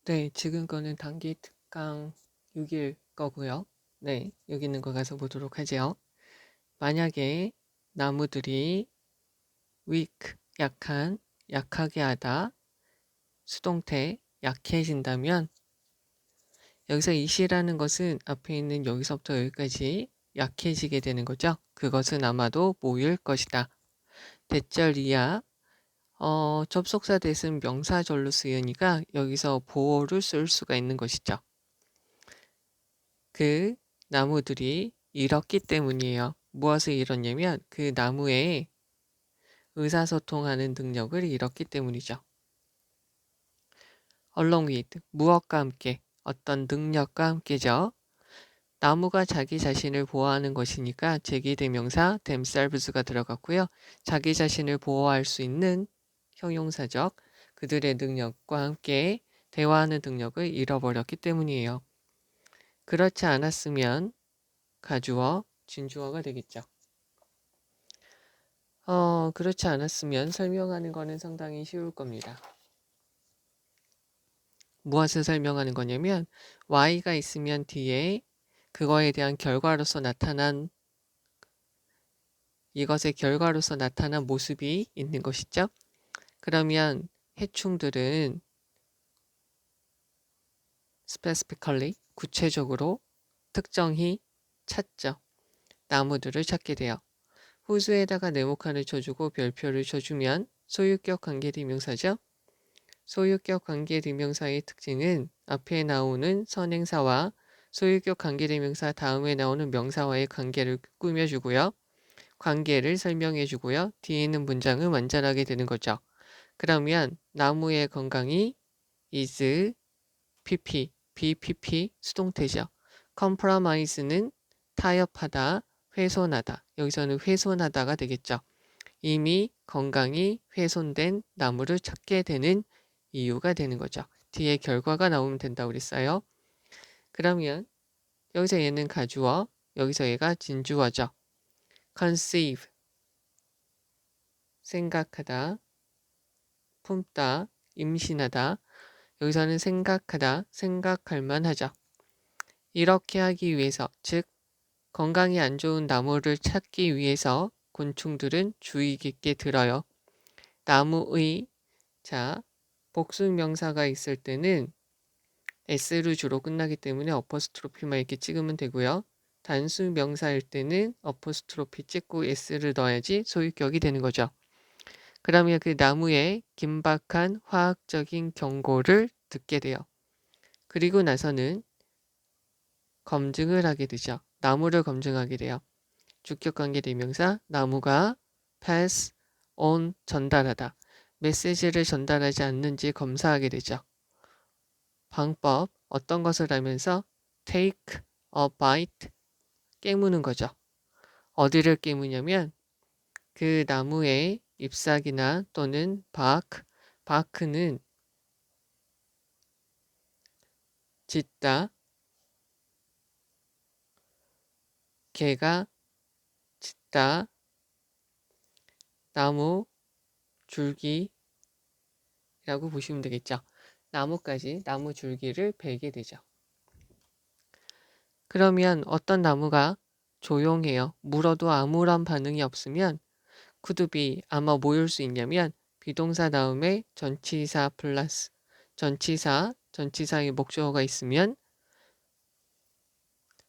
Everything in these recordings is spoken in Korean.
네, 지금 거는 단기 특강 6일 거고요. 네, 여기 있는 거 가서 보도록 하죠. 만약에 나무들이 weak, 약한, 약하게 하다, 수동태, 약해진다면 여기서 이시라는 것은 앞에 있는 여기서부터 여기까지 약해지게 되는 거죠. 그것은 아마도 모일 것이다. 대절 이하, 접속사 대신 명사절로 쓰이니까 여기서 보어를 쓸 수가 있는 것이죠. 그 나무들이 잃었기 때문이에요. 무엇을 잃었냐면 그 나무의 의사소통하는 능력을 잃었기 때문이죠. along with, 무엇과 함께, 어떤 능력과 함께죠. 나무가 자기 자신을 보호하는 것이니까 제기대명사 themselves가 들어갔고요. 자기 자신을 보호할 수 있는 형용사적 그들의 능력과 함께 대화하는 능력을 잃어버렸기 때문이에요. 그렇지 않았으면 가주어, 진주어가 되겠죠. 그렇지 않았으면 설명하는 거는 상당히 쉬울 겁니다. 무엇을 설명하는 거냐면 y가 있으면 뒤에 그거에 대한 결과로서 나타난 이것의 결과로서 나타난 모습이 있는 것이죠. 그러면 해충들은 specifically 구체적으로 특정히 찾죠. 나무들을 찾게 돼요. 후수에다가 네모칸을 쳐주고 별표를 쳐주면 소유격 관계대명사죠. 소유격 관계대명사의 특징은 앞에 나오는 선행사와 소유격 관계대명사 다음에 나오는 명사와의 관계를 꾸며주고요. 관계를 설명해주고요. 뒤에 있는 문장을 완전하게 되는 거죠. 그러면 나무의 건강이 is pp, bpp 수동태죠. compromise는 타협하다, 훼손하다. 여기서는 훼손하다가 되겠죠. 이미 건강이 훼손된 나무를 찾게 되는 이유가 되는 거죠. 뒤에 결과가 나오면 된다고 그랬어요. 그러면 여기서 얘는 가주어, 여기서 얘가 진주어죠. conceive, 생각하다, 품다, 임신하다. 여기서는 생각하다, 생각할 만하죠. 이렇게 하기 위해서, 즉 건강이 안 좋은 나무를 찾기 위해서 곤충들은 주의 깊게 들어요. 나무의, 자, 복수 명사가 있을 때는 s로 주로 끝나기 때문에 어퍼스트로피만 이렇게 찍으면 되고요. 단수 명사일 때는 어퍼스트로피 찍고 s를 넣어야지 소유격이 되는 거죠. 그러면 그 나무의 긴박한 화학적인 경고를 듣게 돼요. 그리고 나서는 검증을 하게 되죠. 나무를 검증하게 돼요. 주격관계 대명사 나무가 pass on 전달하다. 메시지를 전달하지 않는지 검사하게 되죠. 방법 어떤 것을 하면서 take a bite 깨무는 거죠. 어디를 깨무냐면 그 나무의 잎사귀나 또는 bark는 짖다, 개가 짖다, 나무 줄기라고 보시면 되겠죠. 나무까지 나무 줄기를 베게 되죠. 그러면 어떤 나무가 조용해요. 물어도 아무런 반응이 없으면 쿠드비 아마 뭐일 수 있냐면 비동사 다음에 전치사 플러스 전치사의 목적어가 있으면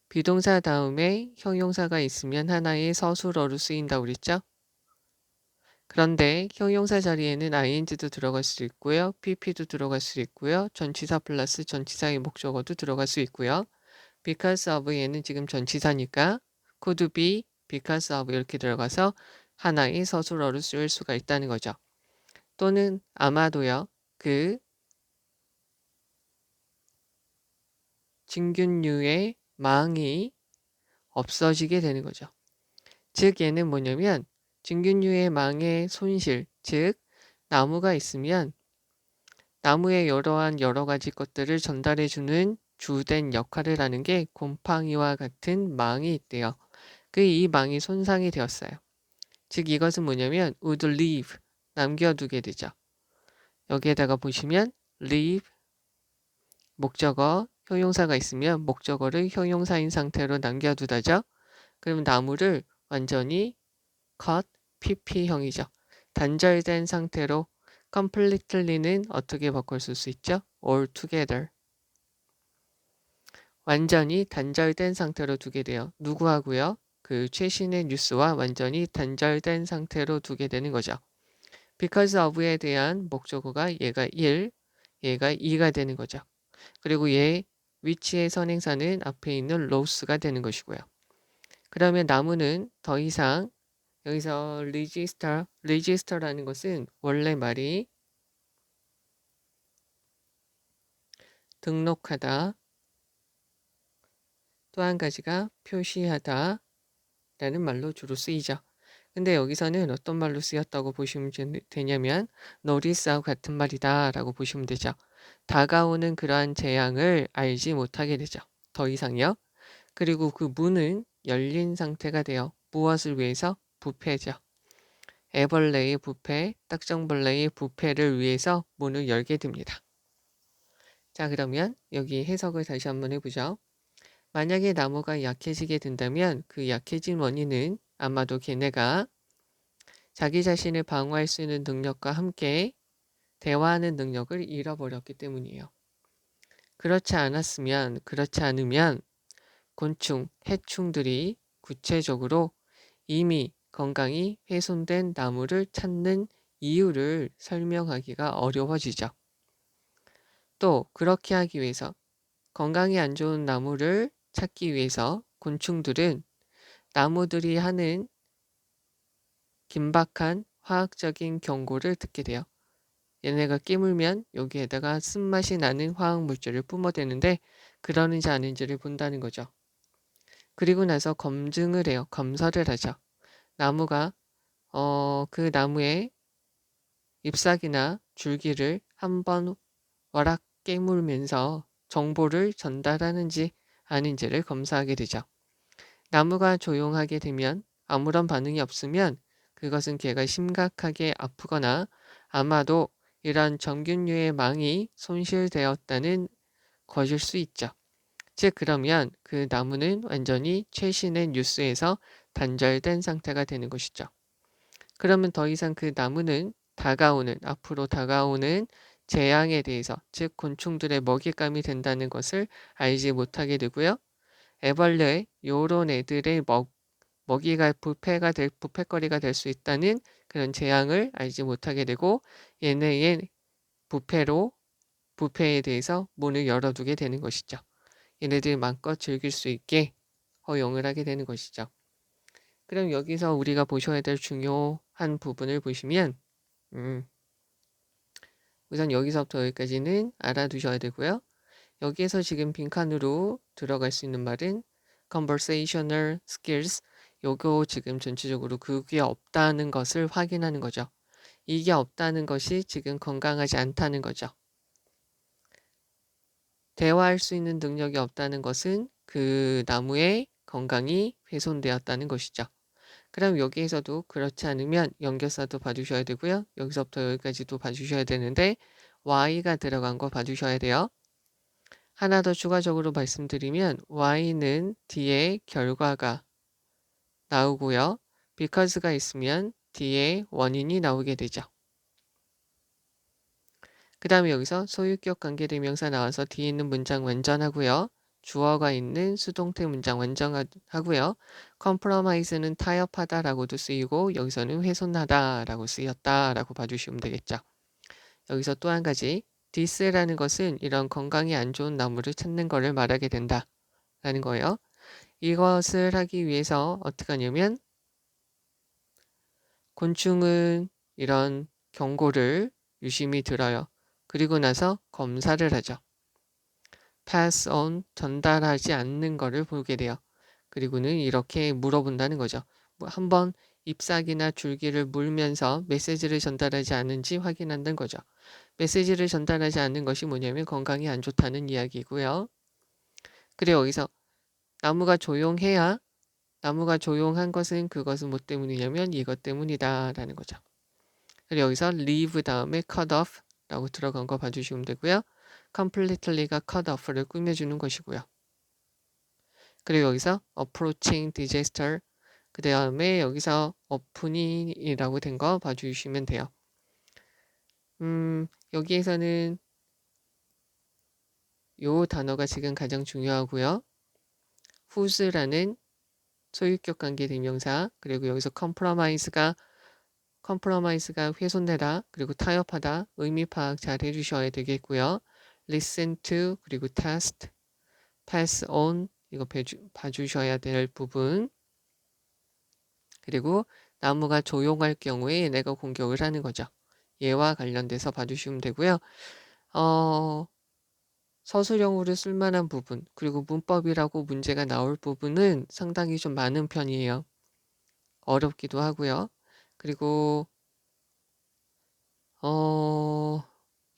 비동사 다음에 형용사가 있으면 하나의 서술어로 쓰인다고 그랬죠. 그런데 형용사 자리에는 ing도 들어갈 수 있고요. pp도 들어갈 수 있고요. 전치사 플러스 전치사의 목적어도 들어갈 수 있고요. because of 얘는 지금 전치사니까 could be, because of 이렇게 들어가서 하나의 서술어로 쓰일 수가 있다는 거죠. 또는 아마도요. 그 진균류의 망이 없어지게 되는 거죠. 즉 얘는 뭐냐면 진균류의 망의 손실, 즉 나무가 있으면 나무의 여러 가지 것들을 전달해주는 주된 역할을 하는 게 곰팡이와 같은 망이 있대요. 이 망이 손상이 되었어요. 즉 이것은 뭐냐면 would leave, 남겨두게 되죠. 여기에다가 보시면 leave 목적어, 형용사가 있으면 목적어를 형용사인 상태로 남겨두다죠. 그럼 나무를 완전히 cut, pp형이죠. 단절된 상태로 completely는 어떻게 바꿀 수 있죠? altogether. 완전히 단절된 상태로 두게 돼요. 누구하고요? 그 최신의 뉴스와 완전히 단절된 상태로 두게 되는 거죠. because of에 대한 목적어가 얘가 1, 얘가 2가 되는 거죠. 그리고 얘 which의 선행사는 앞에 있는 lost가 되는 것이고요. 그러면 나무는 더 이상 여기서 register라는 것은 원래 말이 등록하다, 또 한 가지가 표시하다 라는 말로 주로 쓰이죠. 근데 여기서는 어떤 말로 쓰였다고 보시면 되냐면 notice하고 같은 말이다 라고 보시면 되죠. 다가오는 그러한 재앙을 알지 못하게 되죠. 더 이상요. 그리고 그 문은 열린 상태가 돼요. 무엇을 위해서? 부패죠. 애벌레의 부패, 딱정벌레의 부패를 위해서 문을 열게 됩니다. 자, 그러면 여기 해석을 다시 한번 해보죠. 만약에 나무가 약해지게 된다면 그 약해진 원인은 아마도 걔네가 자기 자신을 방어할 수 있는 능력과 함께 대화하는 능력을 잃어버렸기 때문이에요. 그렇지 않으면 곤충, 해충들이 구체적으로 이미 건강이 훼손된 나무를 찾는 이유를 설명하기가 어려워지죠. 또 그렇게 하기 위해서 건강이 안 좋은 나무를 찾기 위해서 곤충들은 나무들이 하는 긴박한 화학적인 경고를 듣게 돼요. 얘네가 깨물면 여기에다가 쓴맛이 나는 화학물질을 뿜어대는데 그러는지 아닌지를 본다는 거죠. 그리고 나서 검증을 해요. 검사를 하죠. 나무가 그 나무의 잎사귀나 줄기를 한번 와락 깨물면서 정보를 전달하는지 아닌지를 검사하게 되죠. 나무가 조용하게 되면 아무런 반응이 없으면 그것은 걔가 심각하게 아프거나 아마도 이런 정균류의 망이 손실되었다는 것일 수 있죠. 즉 그러면 그 나무는 완전히 최신의 뉴스에서 단절된 상태가 되는 것이죠. 그러면 더 이상 그 나무는 앞으로 다가오는 재앙에 대해서, 즉 곤충들의 먹잇감이 된다는 것을 알지 못하게 되고요. 애벌레, 요런 애들의 부패거리가 될 수 있다는 그런 재앙을 알지 못하게 되고 얘네의 부패에 대해서 문을 열어두게 되는 것이죠. 얘네들이 마음껏 즐길 수 있게 허용을 하게 되는 것이죠. 그럼 여기서 우리가 보셔야 될 중요한 부분을 보시면 우선 여기서부터 여기까지는 알아두셔야 되고요. 여기에서 지금 빈칸으로 들어갈 수 있는 말은 conversational skills. 요거 지금 전체적으로 그게 없다는 것을 확인하는 거죠. 이게 없다는 것이 지금 건강하지 않다는 거죠. 대화할 수 있는 능력이 없다는 것은 그 나무의 건강이 훼손되었다는 것이죠. 그럼 여기에서도 그렇지 않으면 연결사도 봐주셔야 되고요. 여기서부터 여기까지도 봐주셔야 되는데 y가 들어간 거 봐주셔야 돼요. 하나 더 추가적으로 말씀드리면 y는 뒤에 결과가 나오고요. because가 있으면 뒤에 원인이 나오게 되죠. 그 다음에 여기서 소유격 관계대명사 나와서 뒤에 있는 문장 완전하고요. 주어가 있는 수동태 문장 완전하고요. compromise는 타협하다라고도 쓰이고 여기서는 훼손하다라고 쓰였다라고 봐주시면 되겠죠. 여기서 또 한 가지 this라는 것은 이런 건강이 안 좋은 나무를 찾는 것을 말하게 된다라는 거예요. 이것을 하기 위해서 어떻게 하냐면 곤충은 이런 경고를 유심히 들어요. 그리고 나서 검사를 하죠. pass on, 전달하지 않는 것을 보게 돼요. 그리고는 이렇게 물어본다는 거죠. 한번 잎사귀나 줄기를 물면서 메시지를 전달하지 않은지 확인한다는 거죠. 메시지를 전달하지 않는 것이 뭐냐면 건강이 안 좋다는 이야기고요. 그리고 여기서 나무가 조용한 것은 그것은 뭐 때문이냐면 이것 때문이다라는 거죠. 그리고 여기서 leave 다음에 cut off 라고 들어간 거 봐주시면 되고요. completely가 cut off를 꾸며주는 것이고요. 그리고 여기서 approaching disaster, 그 다음에 여기서 opening이라고 된 거 봐주시면 돼요. 여기에서는 요 단어가 지금 가장 중요하고요. whose라는 소유격 관계 대명사, 그리고 여기서 compromise가 훼손되다, 그리고 타협하다, 의미 파악 잘 해주셔야 되겠고요. listen to, 그리고 test, pass on, 이거 봐주셔야 될 부분. 그리고 나무가 조용할 경우에 내가 공격을 하는 거죠. 얘와 관련돼서 봐주시면 되고요. 서술형으로 쓸만한 부분, 그리고 문법이라고 문제가 나올 부분은 상당히 좀 많은 편이에요. 어렵기도 하고요. 그리고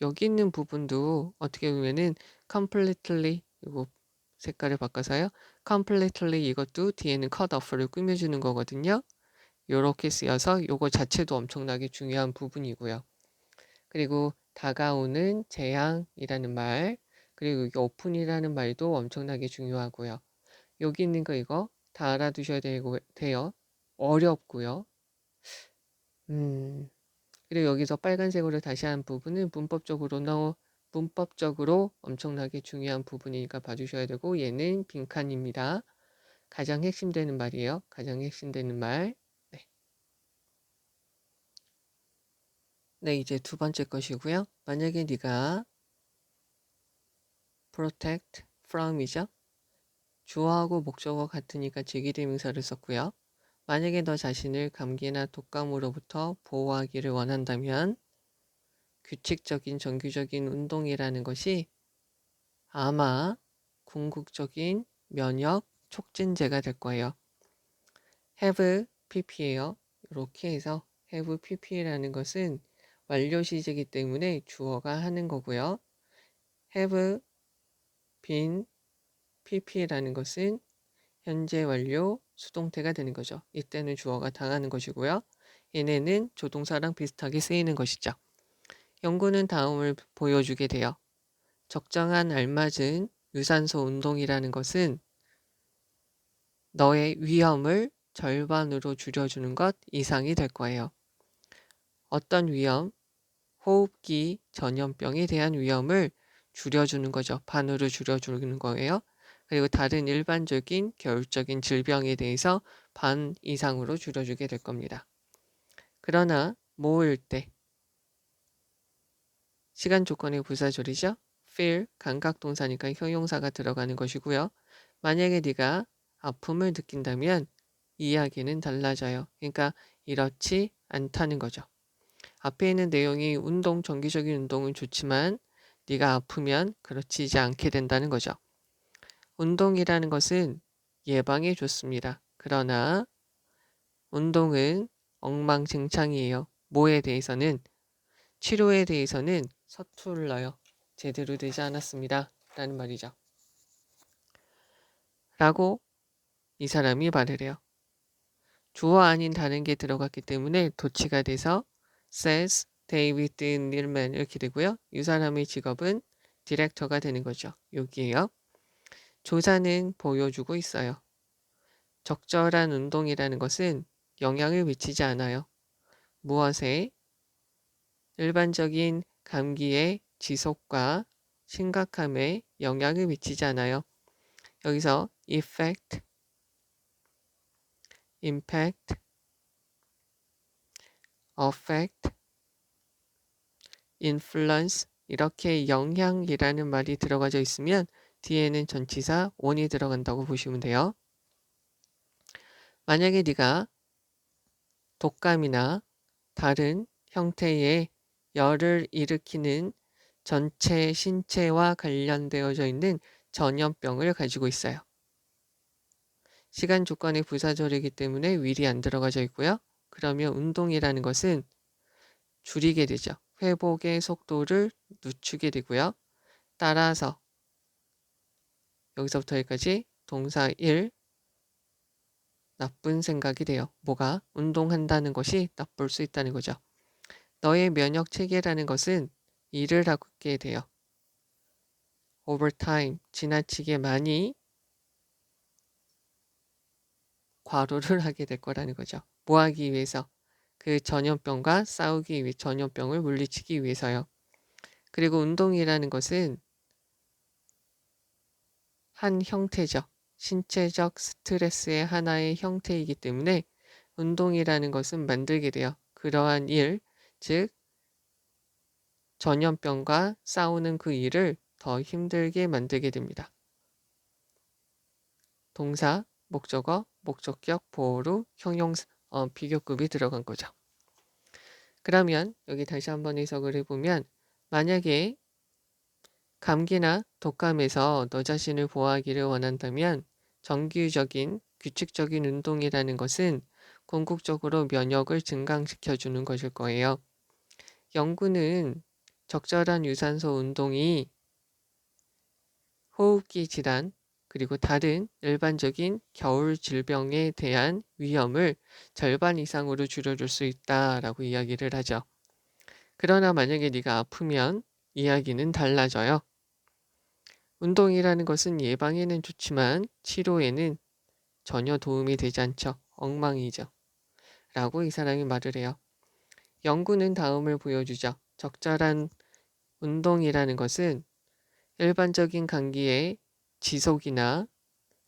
여기 있는 부분도 어떻게 보면은 completely, 이거 색깔을 바꿔서요. completely, 이것도 뒤에는 cut off를 꾸며주는 거거든요. 요렇게 쓰여서 요거 자체도 엄청나게 중요한 부분이고요. 그리고 다가오는 재앙이라는 말, 그리고 여기 오픈이라는 말도 엄청나게 중요하고요. 여기 있는 거 이거 다 알아두셔야 돼요. 어렵고요. 그리고 여기서 빨간색으로 다시 한 부분은 문법적으로 엄청나게 중요한 부분이니까 봐주셔야 되고, 얘는 빈칸입니다. 가장 핵심되는 말이에요. 가장 핵심되는 말. 네. 네, 이제 두 번째 것이고요. 만약에 네가 protect from이죠. 주어하고 목적어 같으니까 직위대명사를 썼고요. 만약에 너 자신을 감기나 독감으로부터 보호하기를 원한다면 규칙적인 정규적인 운동이라는 것이 아마 궁극적인 면역 촉진제가 될 거예요. have pp예요. 이렇게 해서 have pp라는 것은 완료 시제이기 때문에 주어가 하는 거고요. have been pp라는 것은 현재 완료 수동태가 되는 거죠. 이때는 주어가 당하는 것이고요. 얘네는 조동사랑 비슷하게 쓰이는 것이죠. 연구는 다음을 보여주게 돼요. 적정한 알맞은 유산소 운동이라는 것은 너의 위험을 절반으로 줄여주는 것 이상이 될 거예요. 어떤 위험? 호흡기 전염병에 대한 위험을 줄여주는 거죠. 반으로 줄여주는 거예요. 그리고 다른 일반적인 겨울적인 질병에 대해서 반 이상으로 줄여주게 될 겁니다. 그러나 모을 때 시간 조건의 부사절이죠. feel 감각동사니까 형용사가 들어가는 것이고요. 만약에 네가 아픔을 느낀다면 이야기는 달라져요. 그러니까 이렇지 않다는 거죠. 앞에 있는 내용이 정기적인 운동은 좋지만 네가 아프면 그렇지 않게 된다는 거죠. 운동이라는 것은 예방에 좋습니다. 그러나 운동은 엉망진창이에요. 뭐에 대해서는 치료에 대해서는 서툴러요. 제대로 되지 않았습니다. 라는 말이죠. 라고 이 사람이 말을 해요. 주어 아닌 다른 게 들어갔기 때문에 도치가 돼서 says David Nealman 이렇게 되고요. 이 사람의 직업은 디렉터가 되는 거죠. 여기에요. 조사는 보여주고 있어요. 적절한 운동이라는 것은 영향을 미치지 않아요. 무엇에? 일반적인 감기의 지속과 심각함에 영향을 미치지 않아요. 여기서 effect, impact, affect, influence 이렇게 영향이라는 말이 들어가져 있으면 뒤에는 전치사 on이 들어간다고 보시면 돼요. 만약에 네가 독감이나 다른 형태의 열을 일으키는 전체 신체와 관련되어져 있는 전염병을 가지고 있어요. 시간 조건의 부사절이기 때문에 will이 안 들어가져 있고요. 그러면 운동이라는 것은 줄이게 되죠. 회복의 속도를 늦추게 되고요. 따라서 여기서부터 여기까지 동사 1 나쁜 생각이 돼요. 뭐가? 운동한다는 것이 나쁠 수 있다는 거죠. 너의 면역 체계라는 것은 일을 하게 돼요. over time, 지나치게 많이 과로를 하게 될 거라는 거죠. 뭐 하기 위해서? 그 전염병과 싸우기 위해 전염병을 물리치기 위해서요. 그리고 운동이라는 것은 한 형태죠. 신체적 스트레스의 하나의 형태이기 때문에 운동이라는 것은 만들게 돼요. 그러한 일, 즉 전염병과 싸우는 그 일을 더 힘들게 만들게 됩니다. 동사, 목적어, 목적격, 보호로 형용사, 비교급이 들어간 거죠. 그러면 여기 다시 한번 해석을 해보면 만약에 감기나 독감에서 너 자신을 보호하기를 원한다면 정기적인 규칙적인 운동이라는 것은 궁극적으로 면역을 증강시켜주는 것일 거예요. 연구는 적절한 유산소 운동이 호흡기 질환 그리고 다른 일반적인 겨울 질병에 대한 위험을 절반 이상으로 줄여줄 수 있다라고 이야기를 하죠. 그러나 만약에 네가 아프면 이야기는 달라져요. 운동이라는 것은 예방에는 좋지만 치료에는 전혀 도움이 되지 않죠. 엉망이죠. 라고 이 사람이 말을 해요. 연구는 다음을 보여주죠. 적절한 운동이라는 것은 일반적인 감기의 지속이나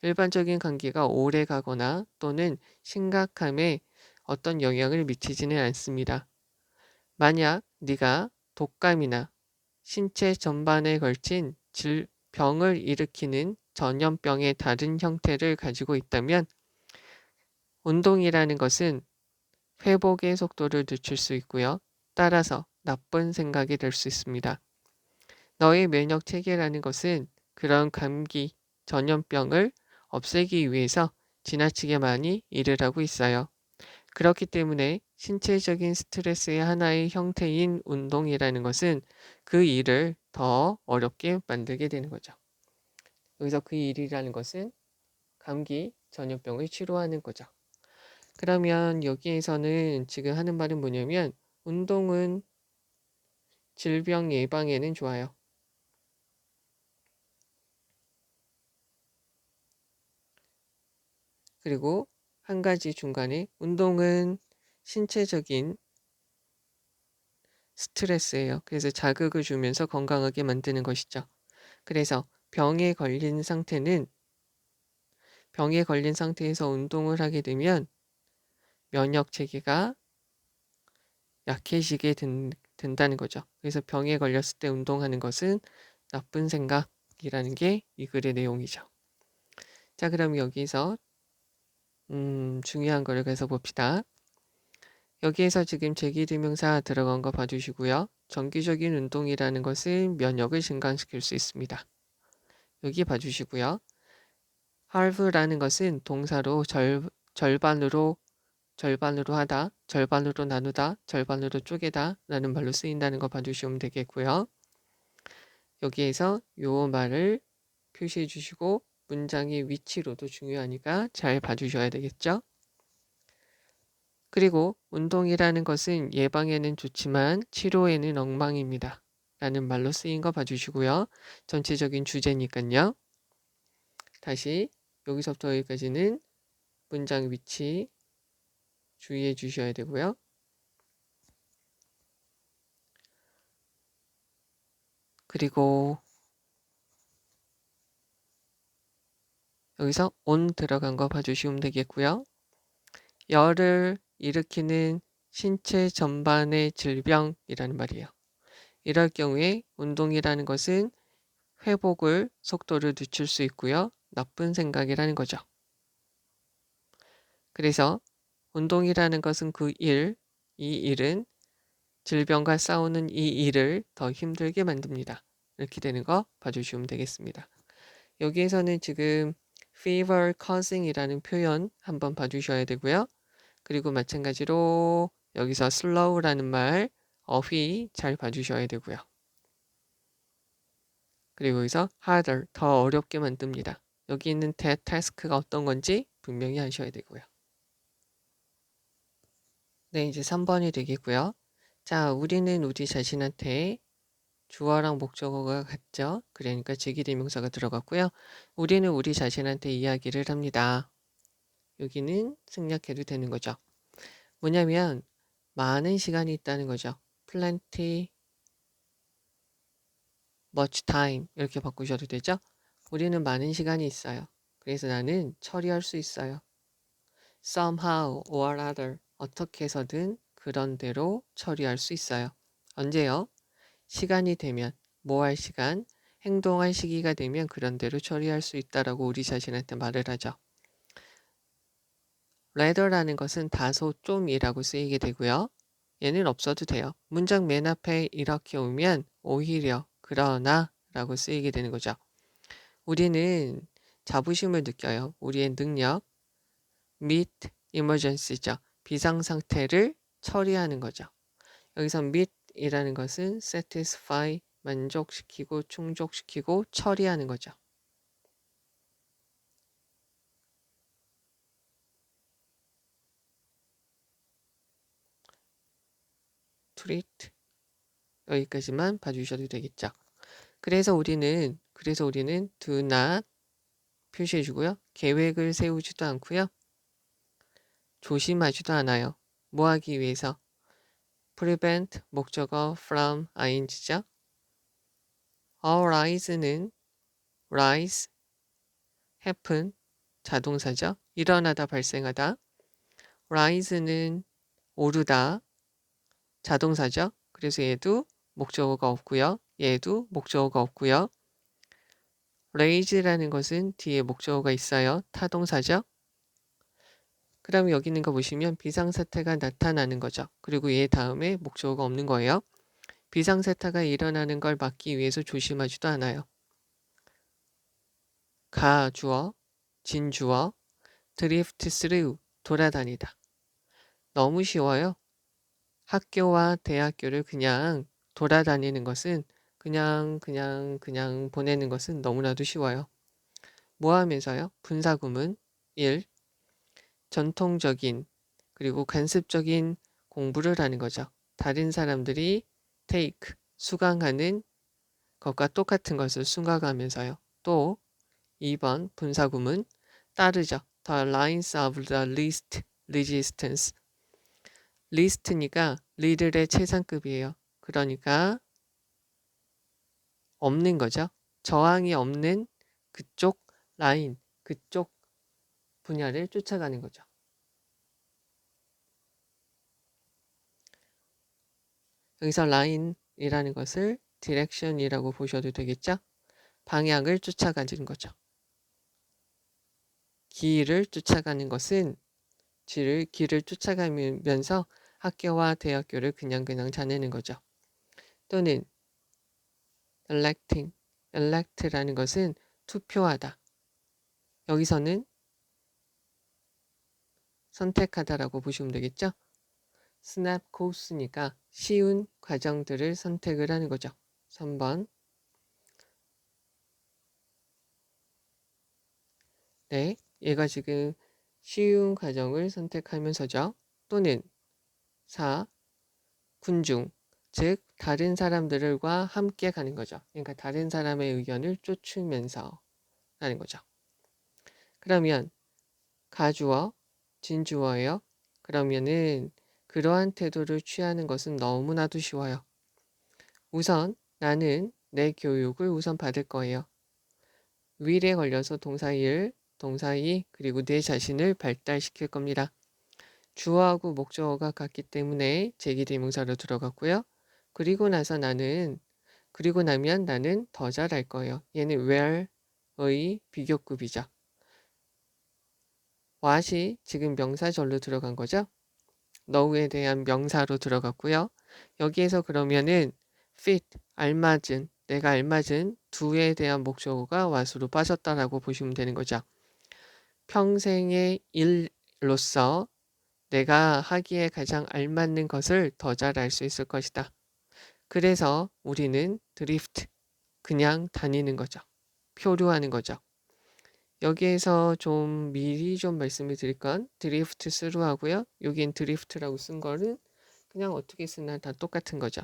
일반적인 감기가 오래 가거나 또는 심각함에 어떤 영향을 미치지는 않습니다. 만약 네가 독감이나 신체 전반에 걸친 병을 일으키는 전염병의 다른 형태를 가지고 있다면 운동이라는 것은 회복의 속도를 늦출 수 있고요. 따라서 나쁜 생각이 될 수 있습니다. 너의 면역 체계라는 것은 그런 감기, 전염병을 없애기 위해서 지나치게 많이 일을 하고 있어요. 그렇기 때문에 신체적인 스트레스의 하나의 형태인 운동이라는 것은 그 일을 더 어렵게 만들게 되는 거죠. 여기서 그 일이라는 것은 감기, 전염병을 치료하는 거죠. 그러면 여기에서는 지금 하는 말은 뭐냐면 운동은 질병 예방에는 좋아요. 그리고 한 가지 중간에 운동은 신체적인 스트레스예요. 그래서 자극을 주면서 건강하게 만드는 것이죠. 그래서 병에 걸린 상태에서 운동을 하게 되면 면역 체계가 약해지게 된다는 거죠. 그래서 병에 걸렸을 때 운동하는 것은 나쁜 생각이라는 게 이 글의 내용이죠. 자, 그럼 여기서 중요한 거를 계속 봅시다. 여기에서 지금 제기대명사 들어간 거 봐주시고요. 정기적인 운동이라는 것은 면역을 증강시킬 수 있습니다. 여기 봐주시고요. halve라는 것은 동사로 절반으로 하다, 절반으로 나누다, 절반으로 쪼개다 라는 말로 쓰인다는 거 봐주시면 되겠고요. 여기에서 요 말을 표시해 주시고 문장의 위치로도 중요하니까 잘 봐주셔야 되겠죠. 그리고 운동이라는 것은 예방에는 좋지만 치료에는 엉망입니다. 라는 말로 쓰인 거 봐주시고요. 전체적인 주제니까요. 다시 여기서부터 여기까지는 문장 위치 주의해 주셔야 되고요. 그리고 여기서 on 들어간 거 봐주시면 되겠고요. 열을 일으키는 신체 전반의 질병이라는 말이에요. 이럴 경우에 운동이라는 것은 회복을 속도를 늦출 수 있고요. 나쁜 생각이라는 거죠. 그래서 운동이라는 것은 이 일은 질병과 싸우는 이 일을 더 힘들게 만듭니다. 이렇게 되는 거 봐주시면 되겠습니다. 여기에서는 지금 fever causing이라는 표현 한번 봐주셔야 되고요. 그리고 마찬가지로 여기서 slow라는 말 어휘 잘 봐주셔야 되고요. 그리고 여기서 harder 더 어렵게 만듭니다. 여기 있는 that task가 어떤 건지 분명히 하셔야 되고요. 네, 이제 3번이 되겠고요. 자, 우리는 우리 자신한테 주어랑 목적어가 같죠? 그러니까 제기대명사가 들어갔고요. 우리는 우리 자신한테 이야기를 합니다. 여기는 생략해도 되는 거죠. 뭐냐면 많은 시간이 있다는 거죠. plenty, much time 이렇게 바꾸셔도 되죠. 우리는 많은 시간이 있어요. 그래서 나는 처리할 수 있어요. somehow or other 어떻게 해서든 그런 대로 처리할 수 있어요. 언제요? 시간이 되면 뭐 할 시간, 행동할 시기가 되면 그런 대로 처리할 수 있다라고 우리 자신한테 말을 하죠. rather라는 것은 다소 좀이라고 쓰이게 되고요. 얘는 없어도 돼요. 문장 맨 앞에 이렇게 오면 오히려 그러나 라고 쓰이게 되는 거죠. 우리는 자부심을 느껴요. 우리의 능력, meet emergency죠. 비상상태를 처리하는 거죠. 여기서 meet이라는 것은 satisfy, 만족시키고 충족시키고 처리하는 거죠. treat 여기까지만 봐주셔도 되겠죠. 그래서 우리는 do not 표시해 주고요. 계획을 세우지도 않고요. 조심하지도 않아요. 뭐 하기 위해서? prevent 목적어 from ing죠. arise는 rise, happen 자동사죠. 일어나다 발생하다. rise는 오르다 자동사죠. 그래서 얘도 목적어가 없고요. 얘도 목적어가 없고요. raise라는 것은 뒤에 목적어가 있어요. 타동사죠. 그 다음에 여기 있는 거 보시면 비상사태가 나타나는 거죠. 그리고 얘 다음에 목적어가 없는 거예요. 비상사태가 일어나는 걸 막기 위해서 조심하지도 않아요. 가 주어, 진 주어, drift through 돌아다니다. 너무 쉬워요. 학교와 대학교를 그냥 돌아다니는 것은 그냥 보내는 것은 너무나도 쉬워요. 뭐 하면서요? 분사구문 1. 전통적인 그리고 간습적인 공부를 하는 거죠. 다른 사람들이 take 수강하는 것과 똑같은 것을 수강하면서요. 또 2번 분사구문 따르죠. The lines of the least resistance. 리스트니까 리들의 최상급이에요. 그러니까 없는 거죠. 저항이 없는 그쪽 라인, 그쪽 분야를 쫓아가는 거죠. 여기서 라인이라는 것을 디렉션이라고 보셔도 되겠죠. 방향을 쫓아가는 거죠. 길을 쫓아가는 것은 길을 쫓아가면서 학교와 대학교를 그냥 다니는 거죠. 또는 elect라는 것은 투표하다. 여기서는 선택하다라고 보시면 되겠죠. snap course니까 쉬운 과정들을 선택을 하는 거죠. 3번. 네, 얘가 지금 쉬운 과정을 선택하면서죠. 또는 4. 군중, 즉 다른 사람들과 함께 가는 거죠. 그러니까 다른 사람의 의견을 쫓으면서 하는 거죠. 그러면 가주어, 진주어예요. 그러면은 그러한 태도를 취하는 것은 너무나도 쉬워요. 우선 나는 내 교육을 우선 받을 거예요. will에 걸려서 동사 1, 동사 2, 그리고 내 자신을 발달시킬 겁니다. 주어하고 목적어가 같기 때문에 제기대명사로 들어갔고요. 그리고 나면 나는 더 잘할 거예요. 얘는 where의 비교급이죠. what이 지금 명사절로 들어간 거죠. know에 대한 명사로 들어갔고요. 여기에서 그러면은 fit, 알맞은, 내가 알맞은 do에 대한 목적어가 what으로 빠졌다라고 보시면 되는 거죠. 평생의 일로서 내가 하기에 가장 알맞는 것을 더 잘 알 수 있을 것이다. 그래서 우리는 드리프트, 그냥 다니는 거죠. 표류하는 거죠. 여기에서 좀 미리 좀 말씀을 드릴 건 드리프트 스루 하고요. 여긴 드리프트라고 쓴 거는 그냥 어떻게 쓰나 다 똑같은 거죠.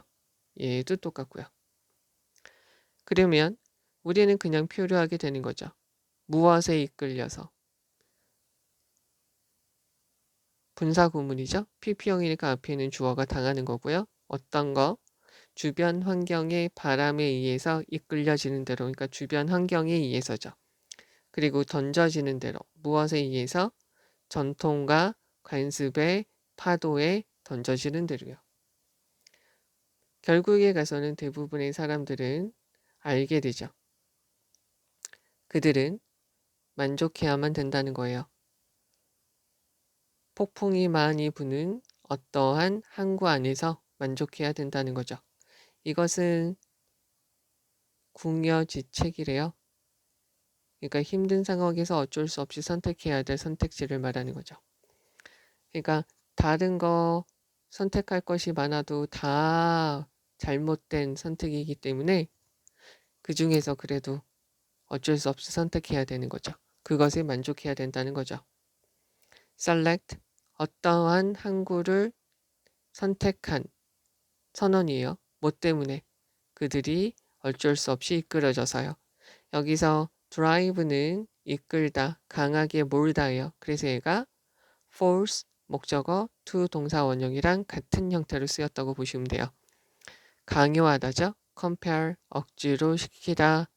얘도 똑같고요. 그러면 우리는 그냥 표류하게 되는 거죠. 무엇에 이끌려서. 분사구문이죠. PP형이니까 앞에 있는 주어가 당하는 거고요. 어떤 거? 주변 환경의 바람에 의해서 이끌려지는 대로, 그러니까 주변 환경에 의해서죠. 그리고 던져지는 대로, 무엇에 의해서? 전통과 관습의 파도에 던져지는 대로요. 결국에 가서는 대부분의 사람들은 알게 되죠. 그들은 만족해야만 된다는 거예요. 폭풍이 많이 부는 어떠한 항구 안에서 만족해야 된다는 거죠. 이것은 궁여지책이래요. 그러니까 힘든 상황에서 어쩔 수 없이 선택해야 될 선택지를 말하는 거죠. 그러니까 다른 거 선택할 것이 많아도 다 잘못된 선택이기 때문에 그 중에서 그래도 어쩔 수 없이 선택해야 되는 거죠. 그것에 만족해야 된다는 거죠. select 어떠한 항구를 선택한 선언이에요. 뭐 때문에? 그들이 어쩔 수 없이 이끌어져서요. 여기서 drive는 이끌다, 강하게 몰다예요. 그래서 얘가 force 목적어 to 동사 원형이랑 같은 형태로 쓰였다고 보시면 돼요. 강요하다죠. compel 억지로 시키다.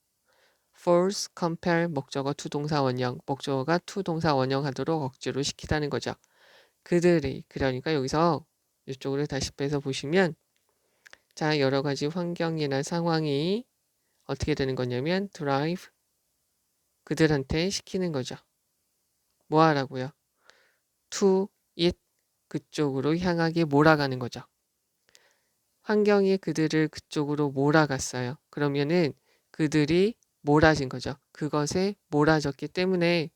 force, compel 목적어 to 동사 원형, 목적어가 to 동사 원형 하도록 억지로 시키다는 거죠. 그들이 그러니까 여기서 이쪽으로 다시 빼서 보시면 자 여러 가지 환경이나 상황이 어떻게 되는 거냐면 drive 그들한테 시키는 거죠. 뭐 하라고요? to it 그쪽으로 향하게 몰아가는 거죠. 환경이 그들을 그쪽으로 몰아갔어요. 그러면은 그들이 몰아진 거죠. 그것에 몰아졌기 때문에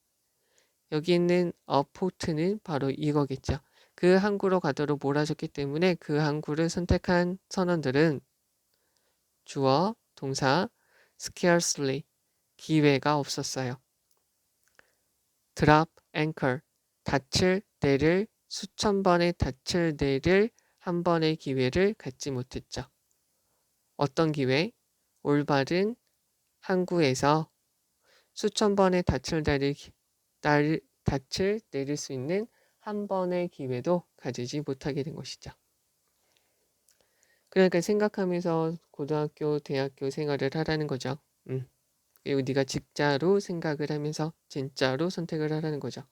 여기 있는 어포트는 바로 이거겠죠. 그 항구로 가도록 몰아졌기 때문에 그 항구를 선택한 선원들은 주어, 동사, scarcely 기회가 없었어요. drop anchor 닻을 내릴 수천 번의 닻을 내릴 한 번의 기회를 갖지 못했죠. 어떤 기회? 올바른 항구에서 수천 번의 닻을 내릴 수 있는 한 번의 기회도 가지지 못하게 된 것이죠. 그러니까 생각하면서 고등학교, 대학교 생활을 하라는 거죠. 그리고 네가 진짜로 생각을 하면서 진짜로 선택을 하라는 거죠.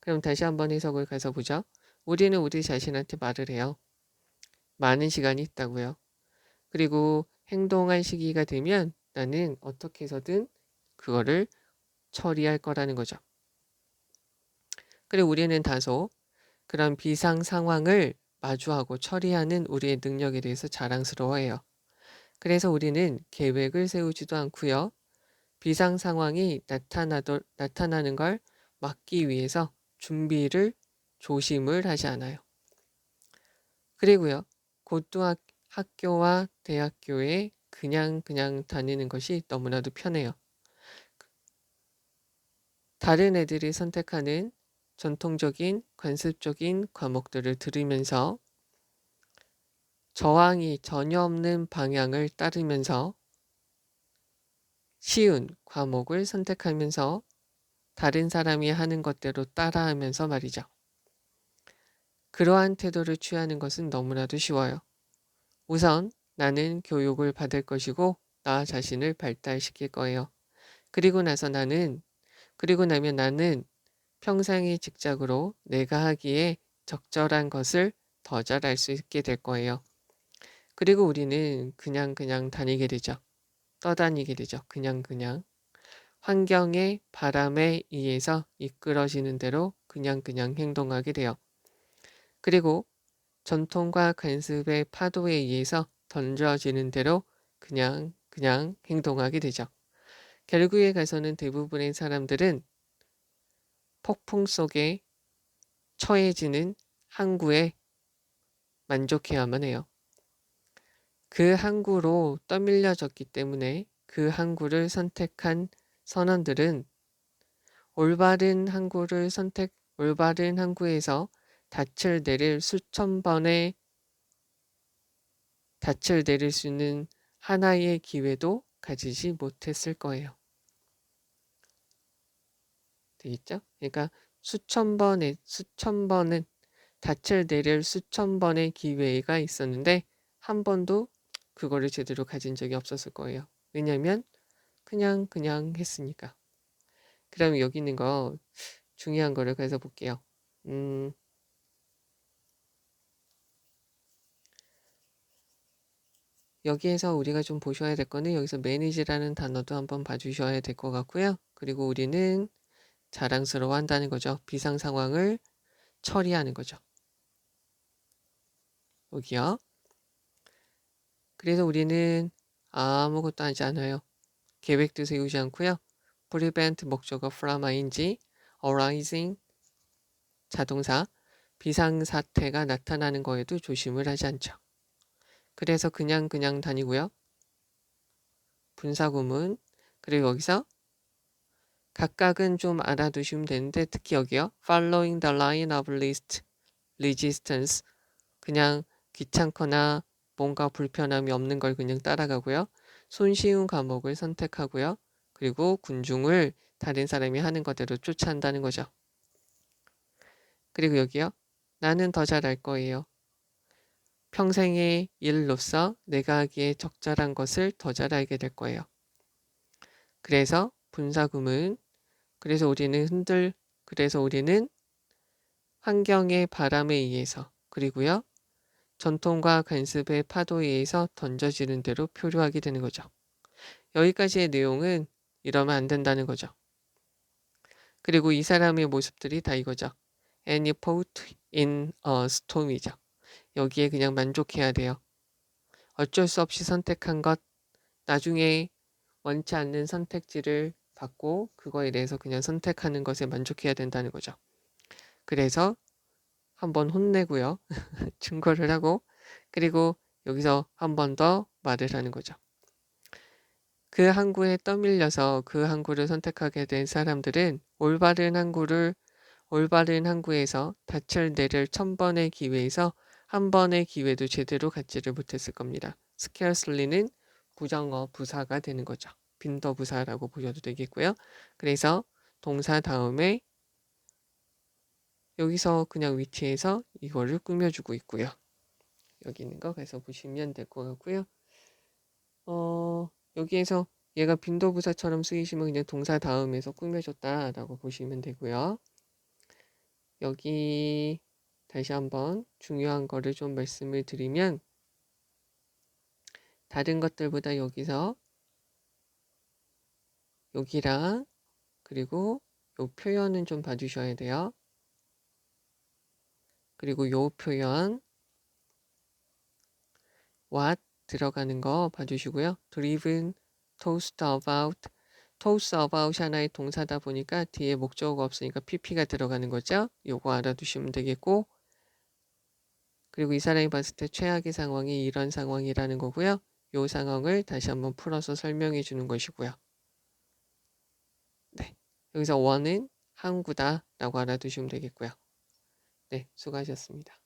그럼 다시 한번 해석을 가서 보죠. 우리는 우리 자신한테 말을 해요. 많은 시간이 있다고요. 그리고 행동할 시기가 되면 나는 어떻게 해서든 그거를 처리할 거라는 거죠. 그리고 우리는 다소 그런 비상 상황을 마주하고 처리하는 우리의 능력에 대해서 자랑스러워해요. 그래서 우리는 계획을 세우지도 않고요. 비상 상황이 나타나는 걸 막기 위해서 준비를 조심을 하지 않아요. 그리고요. 학교와 대학교에 그냥 다니는 것이 너무나도 편해요. 다른 애들이 선택하는 전통적인 관습적인 과목들을 들으면서 저항이 전혀 없는 방향을 따르면서 쉬운 과목을 선택하면서 다른 사람이 하는 것대로 따라하면서 말이죠. 그러한 태도를 취하는 것은 너무나도 쉬워요. 우선 나는 교육을 받을 것이고 나 자신을 발달시킬 거예요. 그리고 나면 나는 평생의 직작으로 내가 하기에 적절한 것을 더 잘할 수 있게 될 거예요. 그리고 우리는 그냥 다니게 되죠. 떠다니게 되죠. 그냥. 환경의 바람에 의해서 이끌어지는 대로 그냥 행동하게 돼요. 그리고 전통과 관습의 파도에 의해서 던져지는 대로 그냥 행동하게 되죠. 결국에 가서는 대부분의 사람들은 폭풍 속에 처해지는 항구에 만족해야만 해요. 그 항구로 떠밀려졌기 때문에 그 항구를 선택한 선원들은 올바른 항구에서 닻을 내릴 수천 번의 닻을 내릴 수 있는 하나의 기회도 가지지 못했을 거예요. 되겠죠? 그러니까 수천 번은 닻을 내릴 수천 번의 기회가 있었는데 한 번도 그거를 제대로 가진 적이 없었을 거예요. 왜냐면 그냥 했으니까. 그럼 여기 있는 거 중요한 거를 그래서 볼게요. 여기에서 우리가 좀 보셔야 될 거는 여기서 manage라는 단어도 한번 봐주셔야 될 것 같고요. 그리고 우리는 자랑스러워 한다는 거죠. 비상 상황을 처리하는 거죠. 여기요. 그래서 우리는 아무것도 하지 않아요. 계획도 세우지 않고요. prevent 목적어 from ing, arising 자동사, 비상사태가 나타나는 거에도 조심을 하지 않죠. 그래서 그냥 다니고요. 분사구문, 그리고 여기서 각각은 좀 알아두시면 되는데 특히 여기요. following the line of least resistance 그냥 귀찮거나 뭔가 불편함이 없는 걸 그냥 따라가고요. 손쉬운 과목을 선택하고요. 그리고 군중을 다른 사람이 하는 것대로 쫓아한다는 거죠. 그리고 여기요. 나는 더 잘할 거예요. 평생의 일로서 내가 하기에 적절한 것을 더 잘 알게 될 거예요. 그래서 분사구문 그래서 우리는 환경의 바람에 의해서 그리고요. 전통과 관습의 파도에 의해서 던져지는 대로 표류하게 되는 거죠. 여기까지의 내용은 이러면 안 된다는 거죠. 그리고 이 사람의 모습들이 다 이거죠. Any fault in a storm이죠. 여기에 그냥 만족해야 돼요. 어쩔 수 없이 선택한 것, 나중에 원치 않는 선택지를 받고 그거에 대해서 그냥 선택하는 것에 만족해야 된다는 거죠. 그래서 한번 혼내고요. 증거를 하고 그리고 여기서 한 번 더 말을 하는 거죠. 그 항구에 떠밀려서 그 항구를 선택하게 된 사람들은 올바른 항구에서 닻을 내릴 1000번의 기회에서 한 번의 기회도 제대로 갖지를 못했을 겁니다. scarcely는 부정어 부사가 되는 거죠. 빈도 부사라고 보셔도 되겠고요. 그래서 동사 다음에 여기서 그냥 위치에서 이거를 꾸며주고 있고요. 여기 있는 거 그래서 보시면 될 것 같고요. 여기에서 얘가 빈도부사처럼 쓰이시면 그냥 동사 다음에서 꾸며줬다라고 보시면 되고요. 여기 다시 한번 중요한 거를 좀 말씀을 드리면 다른 것들보다 여기서 여기랑 그리고 요 표현은 좀 봐주셔야 돼요. 그리고 요 표현 what 들어가는 거 봐주시고요. driven, tossed about, toss about 하나의 동사다 보니까 뒤에 목적어가 없으니까 pp가 들어가는 거죠. 요거 알아두시면 되겠고 그리고 이 사람이 봤을 때 최악의 상황이 이런 상황이라는 거고요. 요 상황을 다시 한번 풀어서 설명해 주는 것이고요. 네, 여기서 원은 항구다 라고 알아두시면 되겠고요. 네, 수고하셨습니다.